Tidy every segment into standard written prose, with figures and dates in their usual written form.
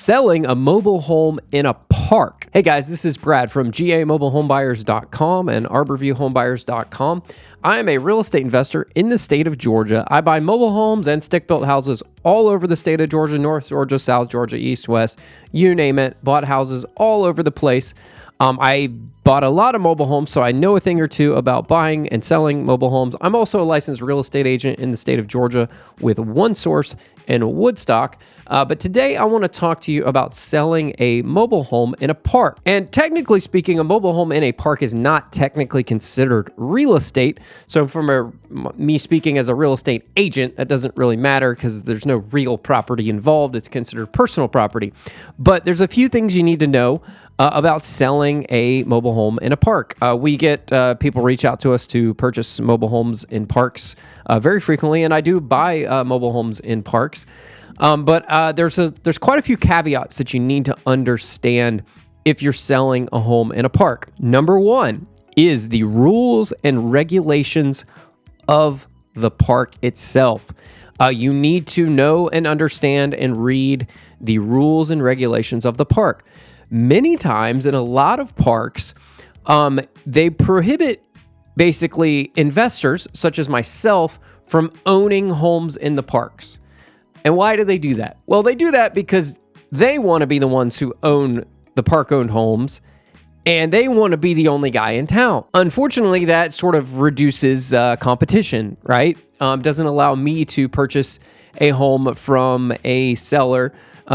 selling a mobile home in a park. Hey guys, this is Brad from GAMobileHomebuyers.com and ArborViewHomebuyers.com. I am a real estate investor in the state of Georgia. I buy mobile homes and stick-built houses all over the state of Georgia, North Georgia, South Georgia, East, West, you name it. Bought houses all over the place. I bought a lot of mobile homes, so I know a thing or two about buying and selling mobile homes. I'm also a licensed real estate agent in the state of Georgia with One Source in Woodstock. But today I want to talk to you about selling a mobile home in a park. And technically speaking, a mobile home in a park is not technically considered real estate. So from me speaking as a real estate agent, that doesn't really matter because there's no real property involved. It's considered personal property. But there's a few things you need to know about selling a mobile home in a park. We get people reach out to us to purchase mobile homes in parks very frequently, and I do buy mobile homes in parks. But there's quite a few caveats that you need to understand if you're selling a home in a park. Number one is the rules and regulations of the park itself. You need to know and understand and read the rules and regulations of the park. Many times in a lot of parks, they prohibit basically investors such as myself from owning homes in the parks. And why do they do that? Well, they do that because they want to be the ones who own the park-owned homes, and they want to be the only guy in town. Unfortunately, that sort of reduces competition, right? Doesn't allow me to purchase a home from a seller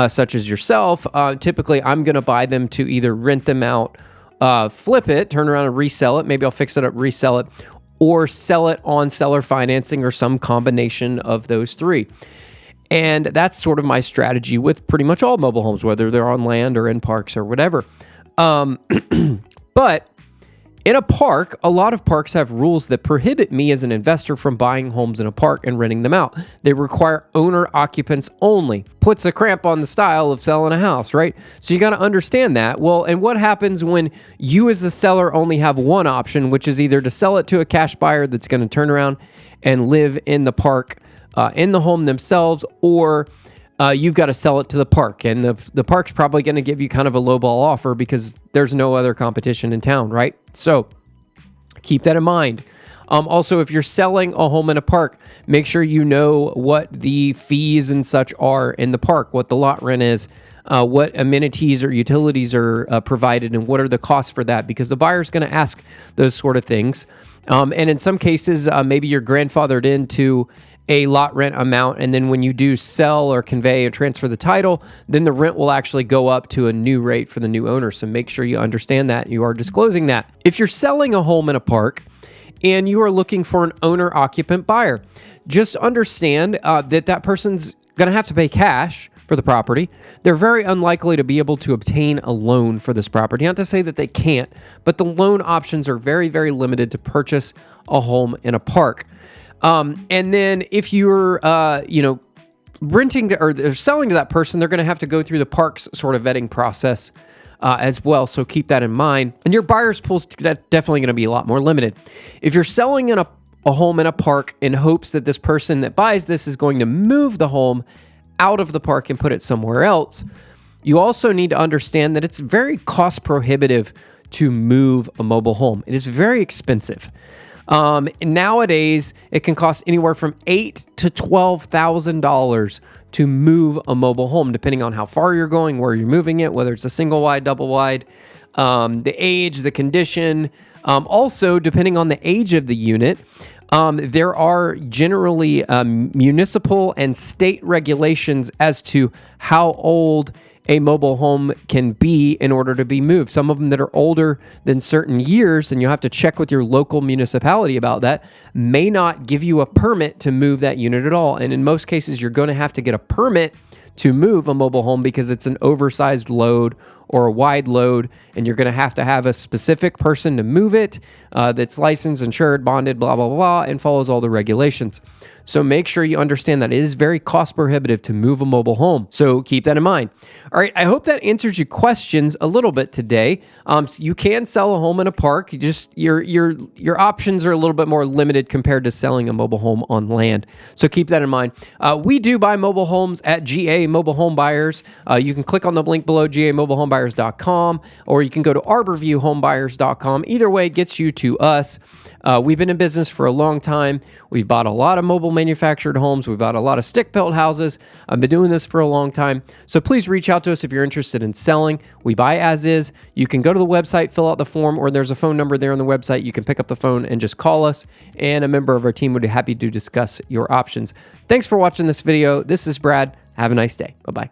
such as yourself. Typically, I'm going to buy them to either rent them out, flip it, turn around and resell it. Maybe I'll fix it up, resell it, or sell it on seller financing or some combination of those three. And that's sort of my strategy with pretty much all mobile homes, whether they're on land or in parks or whatever. But in a park, a lot of parks have rules that prohibit me as an investor from buying homes in a park and renting them out. They require owner occupants only. Puts a cramp on the style of selling a house, right? So you got to understand that. Well, and what happens when you as the seller only have one option, which is either to sell it to a cash buyer that's going to turn around and live in the park, in the home themselves, or you've got to sell it to the park. And the park's probably going to give you kind of a lowball offer because there's no other competition in town, right? So keep that in mind. Also, if you're selling a home in a park, make sure you know what the fees and such are in the park, what the lot rent is, what amenities or utilities are provided, and what are the costs for that, because the buyer's going to ask those sort of things. And in some cases, maybe you're grandfathered into a lot rent amount, and then when you do sell or convey or transfer the title, then the rent will actually go up to a new rate for the new owner. So make sure you understand that you are disclosing that. If you're selling a home in a park and you are looking for an owner-occupant buyer, just understand that person's going to have to pay cash for the property. They're very unlikely to be able to obtain a loan for this property. Not to say that they can't, but the loan options are very, very limited to purchase a home in a park. And then if you're, renting to, or selling to that person, they're going to have to go through the park's sort of vetting process as well. So keep that in mind. And your buyer's pool's definitely going to be a lot more limited. If you're selling in a home in a park in hopes that this person that buys this is going to move the home out of the park and put it somewhere else, you also need to understand that it's very cost prohibitive to move a mobile home. It is very expensive. Nowadays, it can cost anywhere from $8,000 to $12,000 to move a mobile home, depending on how far you're going, where you're moving it, whether it's a single wide, double wide, the age, the condition. Also, depending on the age of the unit, there are generally municipal and state regulations as to how old a mobile home can be in order to be moved. Some of them that are older than certain years, and you'll have to check with your local municipality about that, may not give you a permit to move that unit at all. And in most cases, you're going to have to get a permit to move a mobile home because it's an oversized load or a wide load, and you're going to have a specific person to move it that's licensed, insured, bonded, blah, blah, blah, and follows all the regulations. So make sure you understand that it is very cost prohibitive to move a mobile home. So keep that in mind. All right, I hope that answers your questions a little bit today. So you can sell a home in a park. You just your options are a little bit more limited compared to selling a mobile home on land. So keep that in mind. We do buy mobile homes at GA Mobile Home Buyers. You can click on the link below, gamobilehomebuyers.com, or you can go to arborviewhomebuyers.com. Either way gets you to us. We've been in business for a long time. We've bought a lot of mobile manufactured homes. We've bought a lot of stick-built houses. I've been doing this for a long time. So please reach out to us if you're interested in selling. We buy as is. You can go to the website, fill out the form, or there's a phone number there on the website. You can pick up the phone and just call us, and a member of our team would be happy to discuss your options. Thanks for watching this video. This is Brad. Have a nice day. Bye-bye.